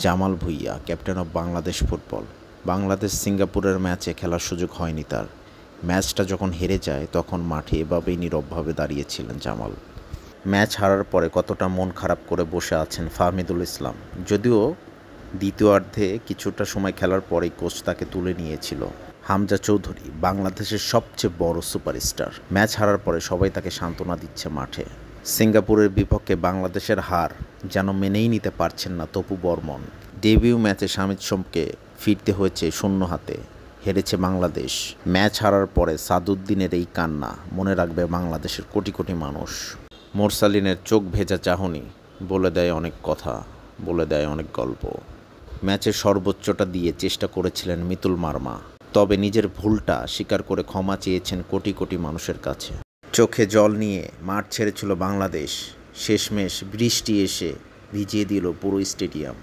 Jamal Bhuiyan, captain of Bangladesh football. Bangladesh সিঙ্গাপুরের ম্যাচে খেলার সুযোগ হয়নি তার। ম্যাচটা যখন হেরে যায় তখন মাঠে এভাবেই নীরবভাবে দাঁড়িয়েছিলেন জামাল। ম্যাচ হারার পরে কতটা মন খারাপ করে বসে আছেন ফাহমিদুল ইসলাম। যদিও দ্বিতীয়ার্ধে কিছুটা সময় খেলার পরেই কোচ তাকে তুলে নিয়েছিল। হামজা চৌধুরী বাংলাদেশের সবচেয়ে বড় সুপারস্টার। ম্যাচ হারার পরে সবাই তাকে সান্ত্বনা দিচ্ছে মাঠে। সিঙ্গাপুরের বিপক্ষে বাংলাদেশের হার যেন মেনেই নিতে পারছেন না তপু বর্মন। ডেবিউ ম্যাচে শামিদ সোমকে ফিরতে হয়েছে শূন্য হাতে। হেরেছে বাংলাদেশ। ম্যাচ হারার পরে সাদুদ্দিনের এই কান্না মনে রাখবে বাংলাদেশের কোটি কোটি মানুষ। মোরসালিনের চোখ ভেজা চাহনি বলে দেয় অনেক কথা, বলে দেয় অনেক গল্প। ম্যাচের সর্বোচ্চটা দিয়ে চেষ্টা করেছিলেন মিতুল মার্মা, তবে নিজের ভুলটা স্বীকার করে ক্ষমা চেয়েছেন কোটি কোটি মানুষের কাছে। চোখে জল নিয়ে মাঠ ছেড়েছিল বাংলাদেশ। শেষমেশ বৃষ্টি এসে ভিজিয়ে দিল পুরো স্টেডিয়াম।